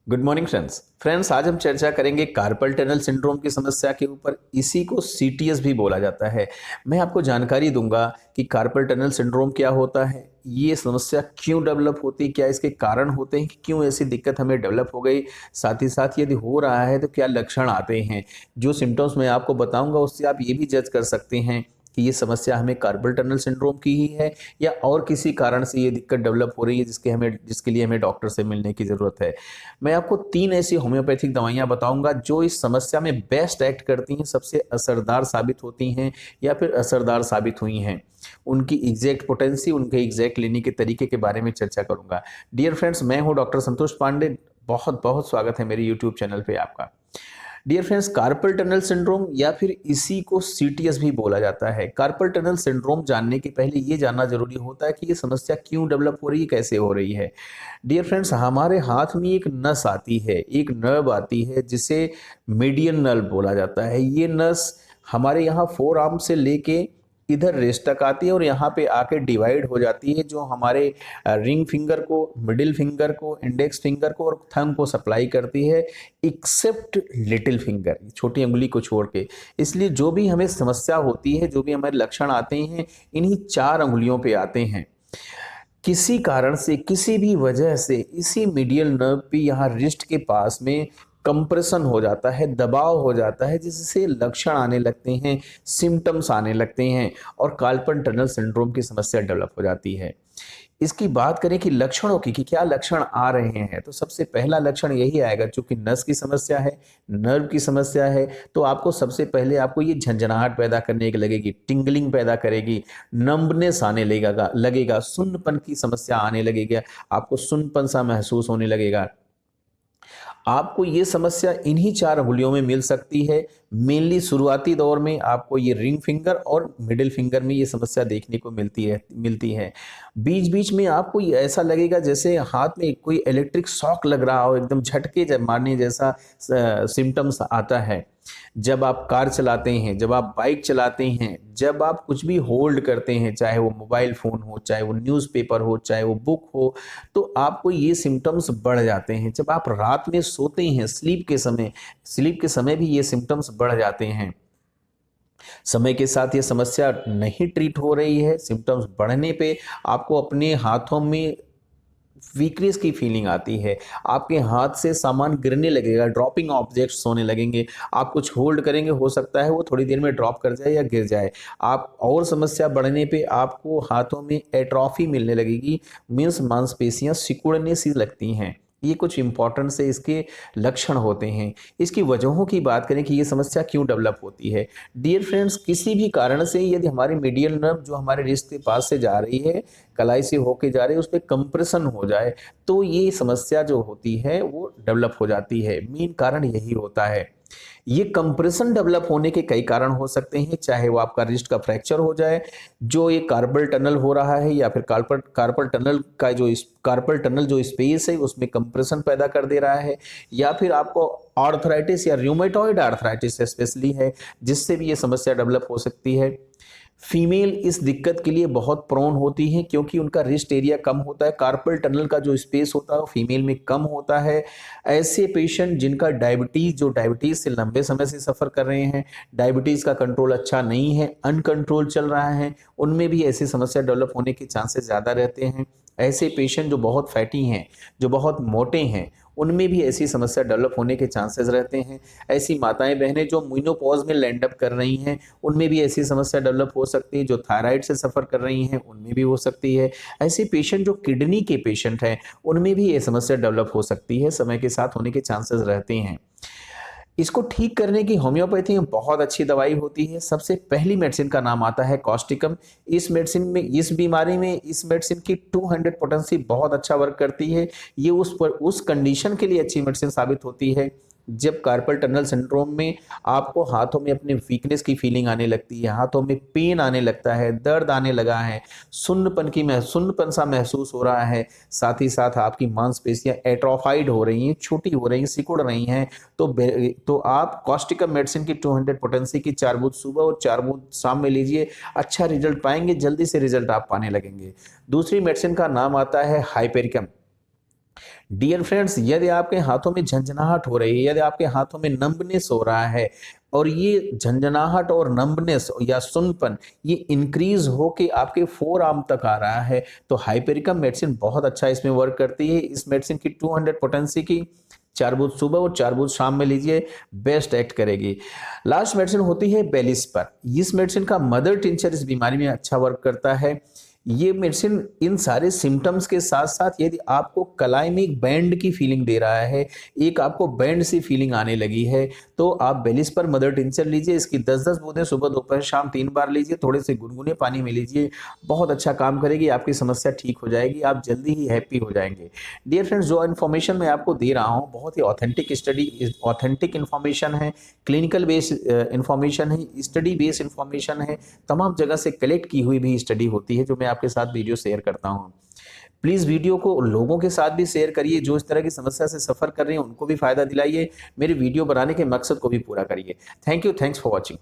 Good morning friends आज हम चर्चा करेंगे कार्पल टनल सिंड्रोम की समस्या के ऊपर। इसी को सीटीएस भी बोला जाता है। मैं आपको जानकारी दूंगा कि कार्पल टनल सिंड्रोम क्या होता है, ये समस्या क्यों डेवलप होती है, क्या इसके कारण होते हैं कि क्यों ऐसी दिक्कत हमें डेवलप हो गई, साथ ही साथ यदि हो रहा है तो क्या लक्षण आते हैं। जो सिम्टम्स मैं आपको बताऊंगा उससे आप ये भी जज कर सकते हैं कि ये समस्या हमें कार्पल टनल सिंड्रोम की ही है या और किसी कारण से ये दिक्कत डेवलप हो रही है जिसके लिए हमें डॉक्टर से मिलने की ज़रूरत है। मैं आपको 3 ऐसी होम्योपैथिक दवाइयाँ बताऊंगा जो इस समस्या में बेस्ट एक्ट करती हैं, सबसे असरदार साबित होती हैं या फिर असरदार साबित हुई हैं। उनकी एग्जैक्ट पोटेंसी, उनके एग्जैक्ट लेने के तरीके के बारे में चर्चा करूंगा। डियर फ्रेंड्स, मैं हूं डॉक्टर संतोष पांडे। बहुत बहुत स्वागत है मेरे यूट्यूब चैनल पे आपका। Dear friends, carpal tunnel syndrome या फिर इसी को सीटीएस भी बोला जाता है। कार्पल टनल सिंड्रोम जानने के पहले ये जानना जरूरी होता है कि ये समस्या क्यों डेवलप हो रही है, कैसे हो रही है। डियर फ्रेंड्स, हमारे हाथ में एक नस आती है, एक नर्व आती है जिसे मीडियन नर्व बोला जाता है। ये नस हमारे यहाँ फोर आर्म से लेके इधर रेस्ट तक आती है और यहाँ पे आके डिवाइड हो जाती है, जो हमारे रिंग फिंगर को, मिडिल फिंगर को, इंडेक्स फिंगर को और थंब को सप्लाई करती है, एक्सेप्ट लिटिल फिंगर, छोटी उंगली को छोड़ के। इसलिए जो भी हमें समस्या होती है, जो भी हमारे लक्षण आते हैं, इन्हीं 4 उंगलियों पे आते हैं। किसी कारण से, किसी भी वजह से इसी मीडियल नर्व पे यहाँ रिस्ट के पास में कंप्रेशन हो जाता है, दबाव हो जाता है, जिससे लक्षण आने लगते हैं, सिम्टम्स आने लगते हैं और कार्पल टनल सिंड्रोम की समस्या डेवलप हो जाती है। इसकी बात करें कि लक्षणों की, कि क्या लक्षण आ रहे हैं, तो सबसे पहला लक्षण यही आएगा। चूंकि नस की समस्या है, नर्व की समस्या है, तो आपको सबसे पहले आपको ये झंझनाहट पैदा करने की लगेगी, टिंगलिंग पैदा करेगी, नंबनेस आने लगेगा, सुन्नपन की समस्या आने लगेगी, आपको सुन्नपन सा महसूस होने लगेगा। आपको ये समस्या इन्हीं 4 उंगलियों में मिल सकती है। मेनली शुरुआती दौर में आपको ये रिंग फिंगर और मिडिल फिंगर में ये समस्या देखने को मिलती है। बीच बीच में आपको ये ऐसा लगेगा जैसे हाथ में कोई इलेक्ट्रिक शॉक लग रहा हो, एकदम झटके मारने जैसा सिम्टम्स आता है। जब आप कार चलाते हैं, जब आप बाइक चलाते हैं, जब आप कुछ भी होल्ड करते हैं, चाहे वो मोबाइल फ़ोन हो, चाहे वो न्यूज़पेपर हो, चाहे वो बुक हो, तो आपको ये सिम्टम्स बढ़ जाते हैं। जब आप रात में सोते हैं, स्लीप के समय भी ये सिम्टम्स बढ़ जाते हैं। समय के साथ ये समस्या नहीं ट्रीट हो रही है, सिम्टम्स बढ़ने पे आपको अपने हाथों में वीकनेस की फीलिंग आती है, आपके हाथ से सामान गिरने लगेगा, ड्रॉपिंग ऑब्जेक्ट्स होने लगेंगे। आप कुछ होल्ड करेंगे, हो सकता है वो थोड़ी देर में ड्रॉप कर जाए या गिर जाए। आप और समस्या बढ़ने पे आपको हाथों में एट्रॉफी मिलने लगेगी, मीन्स मांसपेशियां सिकुड़ने सी लगती हैं। ये कुछ इंपॉर्टेंट से इसके लक्षण होते हैं। इसकी वजहों की बात करें कि ये समस्या क्यों डेवलप होती है। डियर फ्रेंड्स, किसी भी कारण से यदि हमारी मीडियल नर्व जो हमारे रिस्ट के पास से जा रही है, कलाई से होके जा रही है, उस पर कंप्रेशन हो जाए, तो ये समस्या जो होती है वो डेवलप हो जाती है। मेन कारण यही होता है। ये कंप्रेशन डेवलप होने के कई कारण हो सकते हैं, चाहे वो आपका रिस्ट का फ्रैक्चर हो जाए, जो ये कार्पल टनल हो रहा है, या फिर कार्पल टनल जो स्पेस है उसमें कंप्रेशन पैदा कर दे रहा है, या फिर आपको आर्थराइटिस या रूमेटॉइड आर्थराइटिस स्पेशली है, जिससे भी ये समस्या डेवलप हो सकती है। फीमेल इस दिक्कत के लिए बहुत प्रोन होती हैं क्योंकि उनका रिस्ट एरिया कम होता है, कार्पल टनल का जो स्पेस होता है वो फीमेल में कम होता है। ऐसे पेशेंट जिनका डायबिटीज़ से लंबे समय से सफ़र कर रहे हैं, डायबिटीज़ का कंट्रोल अच्छा नहीं है, अनकंट्रोल चल रहा है, उनमें भी ऐसी समस्या डेवलप होने के चांसेस ज़्यादा रहते हैं। ऐसे पेशेंट जो बहुत फैटी हैं, जो बहुत मोटे हैं, उनमें भी ऐसी समस्या डेवलप होने के चांसेस रहते हैं। ऐसी माताएं बहनें जो मेनोपॉज में लैंड अप कर रही हैं, उनमें भी ऐसी समस्या डेवलप हो सकती है। जो थायराइड से सफ़र कर रही हैं, उनमें भी हो सकती है। ऐसे पेशेंट जो किडनी के पेशेंट हैं, उनमें भी ये समस्या डेवलप हो सकती है, समय के साथ होने के चांसेस रहते हैं। इसको ठीक करने की होम्योपैथी में बहुत अच्छी दवाई होती है। सबसे पहली मेडिसिन का नाम आता है कॉस्टिकम। इस मेडिसिन में, इस बीमारी में इस मेडिसिन की 200 पोटेंसी बहुत अच्छा वर्क करती है। ये उस कंडीशन के लिए अच्छी मेडिसिन साबित होती है जब कार्पल टनल सिंड्रोम में आपको हाथों में अपने वीकनेस की फीलिंग आने लगती है, हाथों में पेन आने लगता है, दर्द आने लगा है, सुन्नपन सा महसूस हो रहा है, साथ ही साथ आपकी मांसपेशियां एट्रोफाइड हो रही हैं, छोटी हो रही हैं, सिकुड़ रही हैं। तो आप कॉस्टिकम मेडिसिन की 200 पोटेंसी की 4 बूंद सुबह और 4 बूंद शाम में लीजिए, अच्छा रिजल्ट पाएंगे, जल्दी से रिजल्ट आप पाने लगेंगे। दूसरी मेडिसिन का नाम आता है हाइपेरिकम। डियर फ्रेंड्स, यदि आपके हाथों में झंझनाहट हो रही है, यदि आपके हाथों में नंबनेस हो रहा है और ये झंझनाहट और नंबनेस या सुनपन ये इंक्रीज होके आपके फोर आर्म तक आ रहा है, तो हाइपेरिकम मेडिसिन बहुत अच्छा इसमें वर्क करती है। इस मेडिसिन की 200 पोटेंसी की 4 बूंद सुबह और 4 बूंद शाम में लीजिए, बेस्ट एक्ट करेगी। लास्ट मेडिसिन होती है बेलिस पर। इस मेडिसिन का मदर टिंचर इस बीमारी में अच्छा वर्क करता है। ये मेडिसिन इन सारे सिम्टम्स के साथ साथ यदि आपको कलाई में एक बैंड की फीलिंग दे रहा है, एक आपको बैंड सी फीलिंग आने लगी है, तो आप बेलिस पर मदर टिंचर लीजिए। इसकी 10-10 बूंदें सुबह दोपहर शाम 3 बार लीजिए, थोड़े से गुनगुने पानी में लीजिए, बहुत अच्छा काम करेगी, आपकी समस्या ठीक हो जाएगी, आप जल्दी ही हैप्पी हो जाएंगे। डियर फ्रेंड्स, जो इन्फॉर्मेशन मैं आपको दे रहा हूँ बहुत ही ऑथेंटिक स्टडी, ऑथेंटिक इन्फॉर्मेशन है, क्लिनिकल बेस्ड इन्फॉर्मेशन है, स्टडी बेस्ड इन्फॉर्मेशन है, तमाम जगह से कलेक्ट की हुई भी स्टडी होती है जो मैं आपके साथ वीडियो शेयर करता हूं। प्लीज वीडियो को लोगों के साथ भी शेयर करिए, जो इस तरह की समस्या से सफर कर रहे हैं उनको भी फायदा दिलाइए, मेरे वीडियो बनाने के मकसद को भी पूरा करिए। Thank you, thanks for watching.